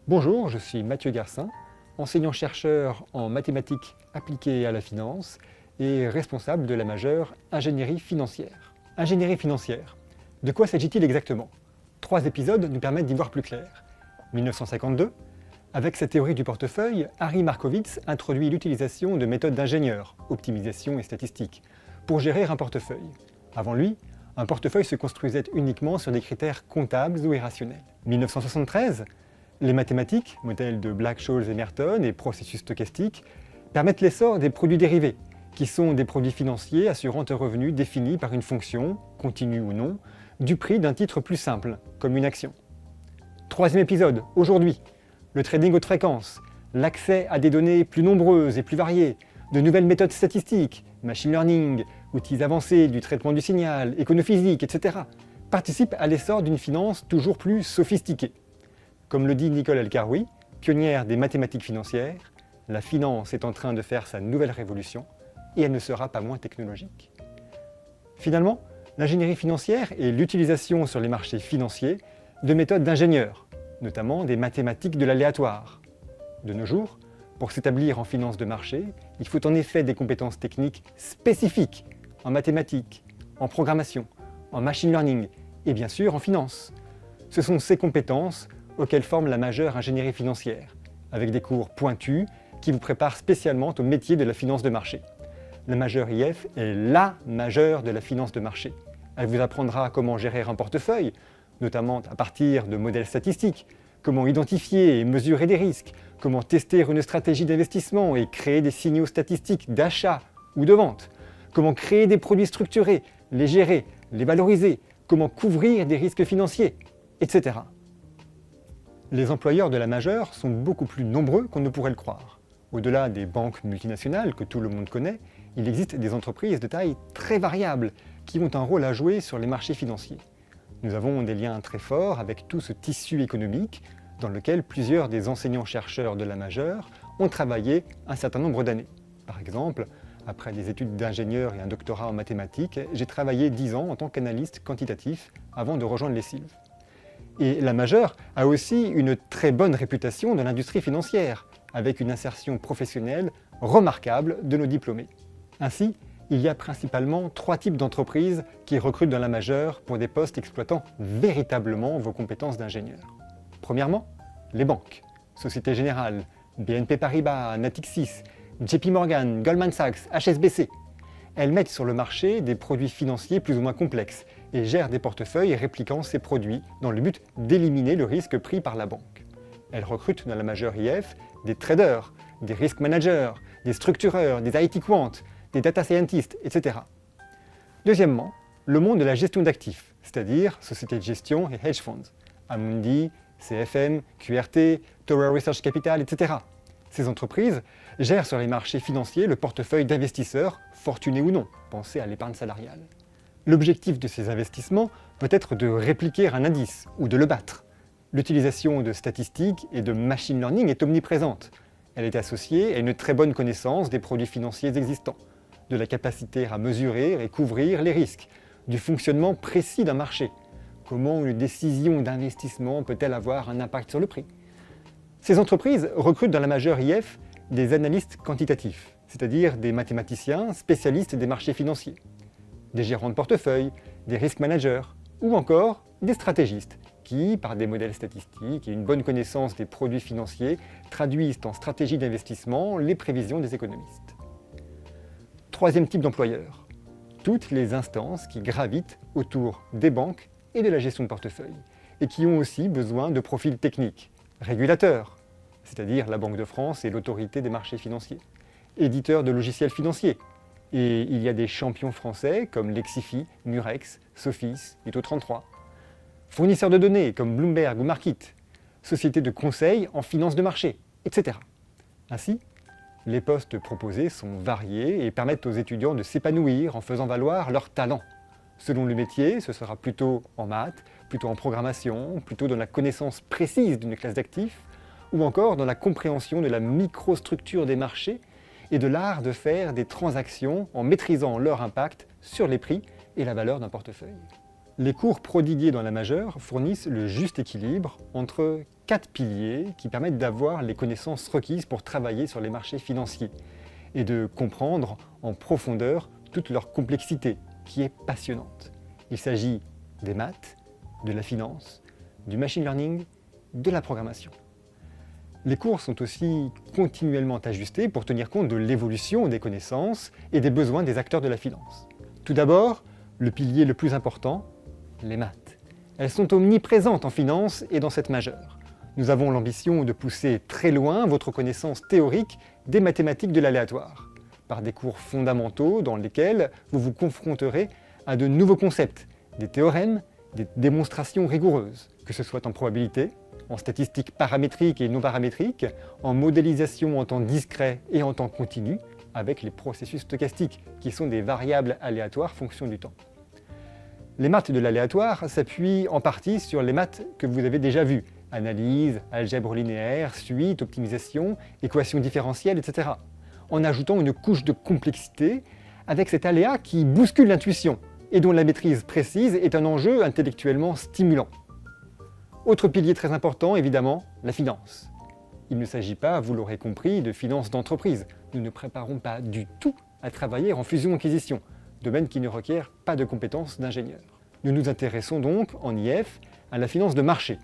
Bonjour, je suis Mathieu Garcin, enseignant-chercheur en mathématiques appliquées à la finance et responsable de la majeure ingénierie financière. Ingénierie financière, de quoi s'agit-il exactement? 3 épisodes nous permettent d'y voir plus clair. 1952, avec sa théorie du portefeuille, Harry Markowitz introduit l'utilisation de méthodes d'ingénieur, optimisation et statistique, pour gérer un portefeuille. Avant lui, un portefeuille se construisait uniquement sur des critères comptables ou irrationnels. 1973, les mathématiques, modèles de Black-Scholes et Merton et processus stochastiques, permettent l'essor des produits dérivés, qui sont des produits financiers assurant un revenu défini par une fonction, continue ou non, du prix d'un titre plus simple, comme une action. 3e épisode, aujourd'hui, le trading haute fréquence, l'accès à des données plus nombreuses et plus variées, de nouvelles méthodes statistiques, machine learning, outils avancés du traitement du signal, éconophysique, etc., participent à l'essor d'une finance toujours plus sophistiquée. Comme le dit Nicole El-Karoui, pionnière des mathématiques financières, la finance est en train de faire sa nouvelle révolution et elle ne sera pas moins technologique. Finalement, l'ingénierie financière est l'utilisation sur les marchés financiers de méthodes d'ingénieurs, notamment des mathématiques de l'aléatoire. De nos jours, pour s'établir en finance de marché, il faut en effet des compétences techniques spécifiques en mathématiques, en programmation, en machine learning et bien sûr en finance. Ce sont ces compétences auxquelles forme la majeure ingénierie financière, avec des cours pointus qui vous préparent spécialement au métier de la finance de marché. La majeure IF est LA majeure de la finance de marché. Elle vous apprendra comment gérer un portefeuille, notamment à partir de modèles statistiques, comment identifier et mesurer des risques, comment tester une stratégie d'investissement et créer des signaux statistiques d'achat ou de vente, comment créer des produits structurés, les gérer, les valoriser, comment couvrir des risques financiers, etc. Les employeurs de la majeure sont beaucoup plus nombreux qu'on ne pourrait le croire. Au-delà des banques multinationales que tout le monde connaît, il existe des entreprises de taille très variable qui ont un rôle à jouer sur les marchés financiers. Nous avons des liens très forts avec tout ce tissu économique dans lequel plusieurs des enseignants-chercheurs de la majeure ont travaillé un certain nombre d'années. Par exemple, après des études d'ingénieur et un doctorat en mathématiques, j'ai travaillé 10 ans en tant qu'analyste quantitatif avant de rejoindre les Sylves. Et la majeure a aussi une très bonne réputation dans l'industrie financière, avec une insertion professionnelle remarquable de nos diplômés. Ainsi, il y a principalement 3 types d'entreprises qui recrutent dans la majeure pour des postes exploitant véritablement vos compétences d'ingénieur. Premièrement, les banques. Société Générale, BNP Paribas, Natixis, JP Morgan, Goldman Sachs, HSBC. Elles mettent sur le marché des produits financiers plus ou moins complexes et gèrent des portefeuilles répliquant ces produits dans le but d'éliminer le risque pris par la banque. Elles recrutent dans la majeure IF des traders, des risk managers, des structureurs, des IT quant, des data scientists, etc. Deuxièmement, le monde de la gestion d'actifs, c'est-à-dire sociétés de gestion et hedge funds, Amundi, CFM, QRT, Tower Research Capital, etc. Ces entreprises gèrent sur les marchés financiers le portefeuille d'investisseurs, fortunés ou non, pensez à l'épargne salariale. L'objectif de ces investissements peut être de répliquer un indice ou de le battre. L'utilisation de statistiques et de machine learning est omniprésente. Elle est associée à une très bonne connaissance des produits financiers existants, de la capacité à mesurer et couvrir les risques, du fonctionnement précis d'un marché. Comment une décision d'investissement peut-elle avoir un impact sur le prix? Ces entreprises recrutent dans la majeure IF des analystes quantitatifs, c'est-à-dire des mathématiciens spécialistes des marchés financiers, des gérants de portefeuille, des risk managers ou encore des stratégistes qui, par des modèles statistiques et une bonne connaissance des produits financiers, traduisent en stratégie d'investissement les prévisions des économistes. 3e type d'employeurs, toutes les instances qui gravitent autour des banques et de la gestion de portefeuille, et qui ont aussi besoin de profils techniques, régulateurs, c'est-à-dire la Banque de France et l'autorité des marchés financiers, éditeurs de logiciels financiers, et il y a des champions français comme Lexifi, Murex, Sophis et Taux33, fournisseurs de données comme Bloomberg ou Markit, sociétés de conseil en finance de marché, etc. Ainsi, les postes proposés sont variés et permettent aux étudiants de s'épanouir en faisant valoir leurs talents. Selon le métier, ce sera plutôt en maths, plutôt en programmation, plutôt dans la connaissance précise d'une classe d'actifs, ou encore dans la compréhension de la microstructure des marchés et de l'art de faire des transactions en maîtrisant leur impact sur les prix et la valeur d'un portefeuille. Les cours prodigués dans la majeure fournissent le juste équilibre entre 4 piliers qui permettent d'avoir les connaissances requises pour travailler sur les marchés financiers et de comprendre en profondeur toute leur complexité qui est passionnante. Il s'agit des maths, de la finance, du machine learning, de la programmation. Les cours sont aussi continuellement ajustés pour tenir compte de l'évolution des connaissances et des besoins des acteurs de la finance. Tout d'abord, le pilier le plus important, les maths. Elles sont omniprésentes en finance et dans cette majeure. Nous avons l'ambition de pousser très loin votre connaissance théorique des mathématiques de l'aléatoire, par des cours fondamentaux dans lesquels vous vous confronterez à de nouveaux concepts, des théorèmes, des démonstrations rigoureuses, que ce soit en probabilité, en statistiques paramétriques et non paramétriques, en modélisation en temps discret et en temps continu, avec les processus stochastiques, qui sont des variables aléatoires fonction du temps. Les maths de l'aléatoire s'appuient en partie sur les maths que vous avez déjà vues, analyse, algèbre linéaire, suite, optimisation, équations différentielles, etc., en ajoutant une couche de complexité avec cet aléa qui bouscule l'intuition et dont la maîtrise précise est un enjeu intellectuellement stimulant. Autre pilier très important, évidemment, la finance. Il ne s'agit pas, vous l'aurez compris, de finance d'entreprise. Nous ne préparons pas du tout à travailler en fusion-acquisition, domaine qui ne requiert pas de compétences d'ingénieur. Nous nous intéressons donc, en IF, à la finance de marché.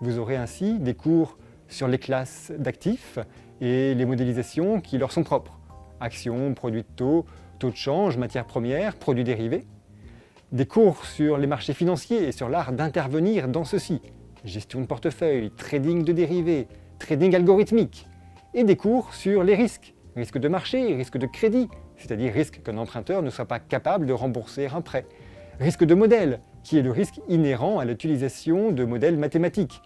Vous aurez ainsi des cours sur les classes d'actifs et les modélisations qui leur sont propres. Actions, produits de taux, taux de change, matières premières, produits dérivés. Des cours sur les marchés financiers et sur l'art d'intervenir dans ceux-ci. Gestion de portefeuille, trading de dérivés, trading algorithmique. Et des cours sur les risques. Risque de marché, risque de crédit, c'est-à-dire risque qu'un emprunteur ne soit pas capable de rembourser un prêt. Risque de modèle, qui est le risque inhérent à l'utilisation de modèles mathématiques,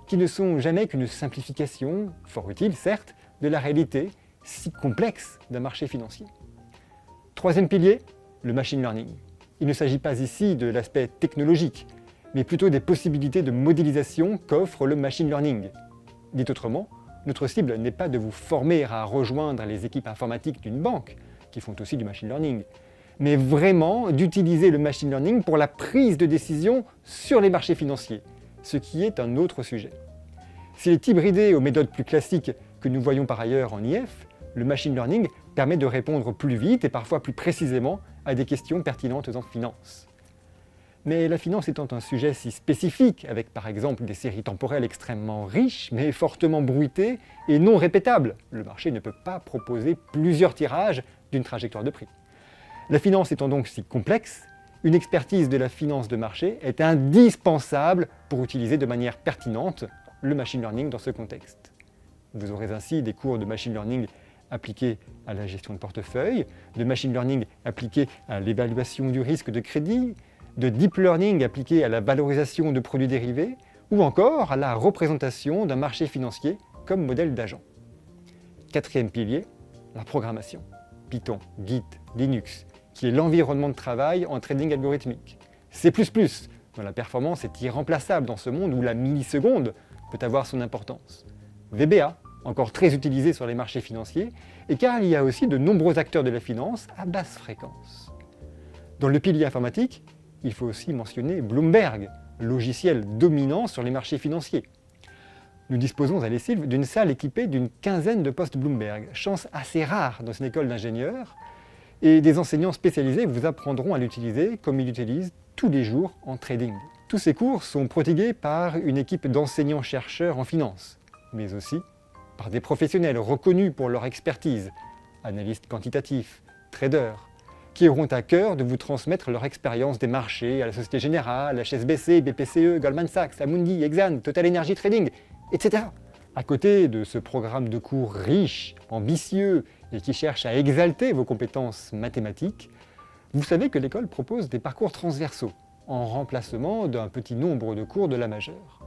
qui ne sont jamais qu'une simplification, fort utile certes, de la réalité si complexe d'un marché financier. Troisième pilier, le machine learning. Il ne s'agit pas ici de l'aspect technologique, mais plutôt des possibilités de modélisation qu'offre le machine learning. Dit autrement, notre cible n'est pas de vous former à rejoindre les équipes informatiques d'une banque, qui font aussi du machine learning, mais vraiment d'utiliser le machine learning pour la prise de décision sur les marchés financiers, ce qui est un autre sujet. S'il est hybridé aux méthodes plus classiques que nous voyons par ailleurs en IF, le machine learning permet de répondre plus vite et parfois plus précisément à des questions pertinentes en finance. Mais la finance étant un sujet si spécifique, avec par exemple des séries temporelles extrêmement riches, mais fortement bruitées et non répétables, le marché ne peut pas proposer plusieurs tirages d'une trajectoire de prix. La finance étant donc si complexe, une expertise de la finance de marché est indispensable pour utiliser de manière pertinente le machine learning dans ce contexte. Vous aurez ainsi des cours de machine learning appliqués à la gestion de portefeuille, de machine learning appliqués à l'évaluation du risque de crédit, de deep learning appliqué à la valorisation de produits dérivés, ou encore à la représentation d'un marché financier comme modèle d'agent. Quatrième pilier, la programmation. Python, Git, Linux, qui est l'environnement de travail en trading algorithmique. C++, dont la performance est irremplaçable dans ce monde où la milliseconde peut avoir son importance. VBA, encore très utilisé sur les marchés financiers, et car il y a aussi de nombreux acteurs de la finance à basse fréquence. Dans le pilier informatique, il faut aussi mentionner Bloomberg, logiciel dominant sur les marchés financiers. Nous disposons à l'ESILV d'une salle équipée d'une quinzaine de postes Bloomberg, chance assez rare dans une école d'ingénieurs, et des enseignants spécialisés vous apprendront à l'utiliser comme ils l'utilisent tous les jours en trading. Tous ces cours sont prodigués par une équipe d'enseignants-chercheurs en finance, mais aussi par des professionnels reconnus pour leur expertise, analystes quantitatifs, traders, qui auront à cœur de vous transmettre leur expérience des marchés à la Société Générale, HSBC, BPCE, Goldman Sachs, Amundi, Exane, Total Energy Trading, etc. À côté de ce programme de cours riche, ambitieux et qui cherche à exalter vos compétences mathématiques, vous savez que l'école propose des parcours transversaux, en remplacement d'un petit nombre de cours de la majeure.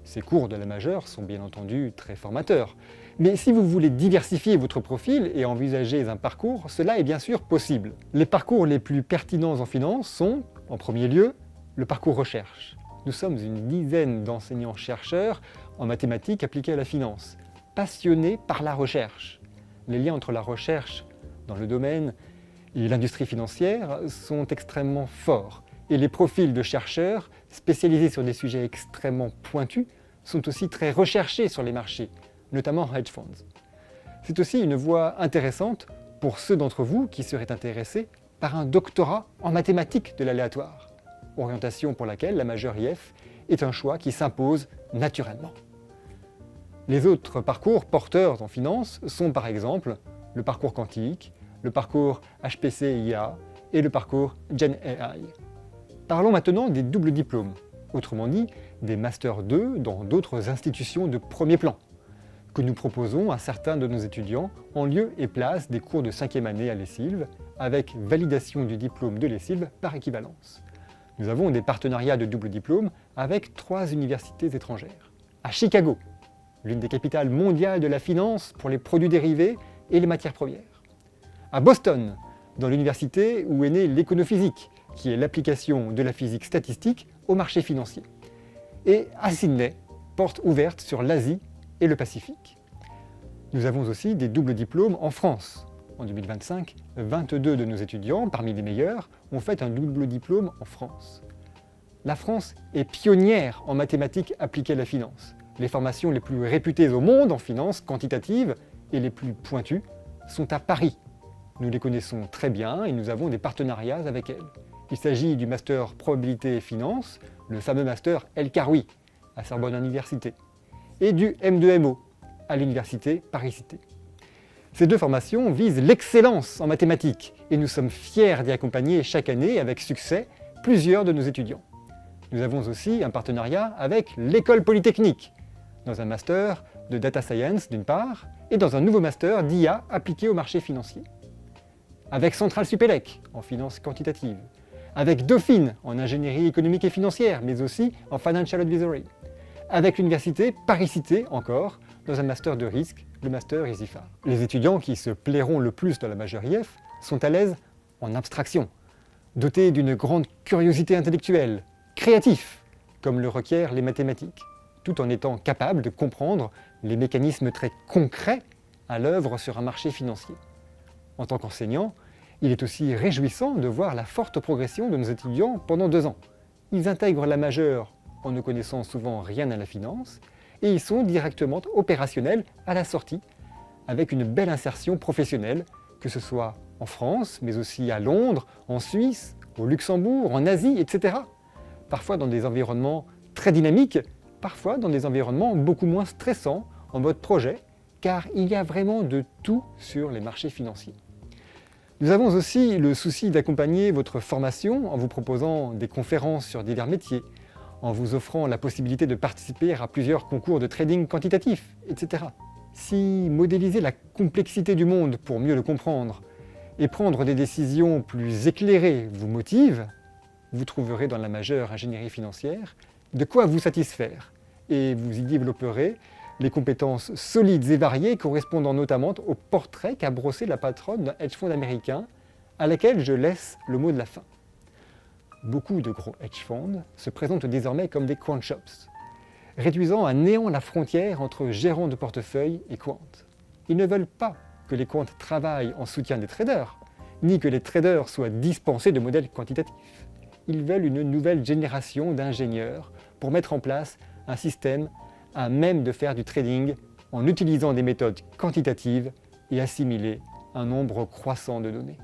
Ces cours de la majeure sont bien entendu très formateurs, mais si vous voulez diversifier votre profil et envisager un parcours, cela est bien sûr possible. Les parcours les plus pertinents en finance sont, en premier lieu, le parcours recherche. Nous sommes une dizaine d'enseignants-chercheurs en mathématiques appliquées à la finance, passionnés par la recherche. Les liens entre la recherche dans le domaine et l'industrie financière sont extrêmement forts, Et les profils de chercheurs spécialisés sur des sujets extrêmement pointus sont aussi très recherchés sur les marchés, notamment hedge funds. C'est aussi une voie intéressante pour ceux d'entre vous qui seraient intéressés par un doctorat en mathématiques de l'aléatoire, orientation pour laquelle la majeure IF est un choix qui s'impose naturellement. Les autres parcours porteurs en finance sont par exemple le parcours quantique, le parcours HPC-IA et le parcours GenAI. Parlons maintenant des doubles diplômes, autrement dit des Master 2 dans d'autres institutions de premier plan, que nous proposons à certains de nos étudiants en lieu et place des cours de 5e année à l'ESILV, avec validation du diplôme de l'ESILV par équivalence. Nous avons des partenariats de double diplôme avec 3 universités étrangères. À Chicago, l'une des capitales mondiales de la finance pour les produits dérivés et les matières premières. À Boston, dans l'université où est née l'éconophysique, qui est l'application de la physique statistique au marché financier. Et à Sydney, porte ouverte sur l'Asie et le Pacifique. Nous avons aussi des doubles diplômes en France. En 2025, 22 de nos étudiants, parmi les meilleurs, ont fait un double diplôme en France. La France est pionnière en mathématiques appliquées à la finance. Les formations les plus réputées au monde en finance quantitative et les plus pointues sont à Paris. Nous les connaissons très bien et nous avons des partenariats avec elles. Il s'agit du Master Probabilité et Finance, le fameux Master El Karoui, à Sorbonne Université, et du M2MO, à l'Université Paris-Cité. Ces 2 formations visent l'excellence en mathématiques et nous sommes fiers d'y accompagner chaque année avec succès plusieurs de nos étudiants. Nous avons aussi un partenariat avec l'École Polytechnique, dans un master de Data Science d'une part, et dans un nouveau master d'IA appliqué au marché financier. Avec Centrale Supélec en finance quantitative, avec Dauphine en ingénierie économique et financière, mais aussi en Financial Advisory, avec l'Université Paris-Cité encore, dans un master de risque, le master EasyFar. Les étudiants qui se plairont le plus dans la majeure IF sont à l'aise en abstraction, dotés d'une grande curiosité intellectuelle, créatifs, comme le requièrent les mathématiques, tout en étant capables de comprendre les mécanismes très concrets à l'œuvre sur un marché financier. En tant qu'enseignant, il est aussi réjouissant de voir la forte progression de nos étudiants pendant 2 ans. Ils intègrent la majeure en ne connaissant souvent rien à la finance et ils sont directement opérationnels à la sortie, avec une belle insertion professionnelle, que ce soit en France, mais aussi à Londres, en Suisse, au Luxembourg, en Asie, etc. Parfois dans des environnements très dynamiques, parfois dans des environnements beaucoup moins stressants, en mode projet, car il y a vraiment de tout sur les marchés financiers. Nous avons aussi le souci d'accompagner votre formation en vous proposant des conférences sur divers métiers, en vous offrant la possibilité de participer à plusieurs concours de trading quantitatif, etc. Si modéliser la complexité du monde pour mieux le comprendre et prendre des décisions plus éclairées vous motive, vous trouverez dans la majeure ingénierie financière de quoi vous satisfaire et vous y développerez les compétences solides et variées correspondant notamment au portrait qu'a brossé la patronne d'un hedge fund américain à laquelle je laisse le mot de la fin. Beaucoup de gros hedge funds se présentent désormais comme des quant shops, réduisant à néant la frontière entre gérants de portefeuille et quant. Ils ne veulent pas que les quants travaillent en soutien des traders, ni que les traders soient dispensés de modèles quantitatifs. Ils veulent une nouvelle génération d'ingénieurs pour mettre en place un système à même de faire du trading en utilisant des méthodes quantitatives et assimiler un nombre croissant de données.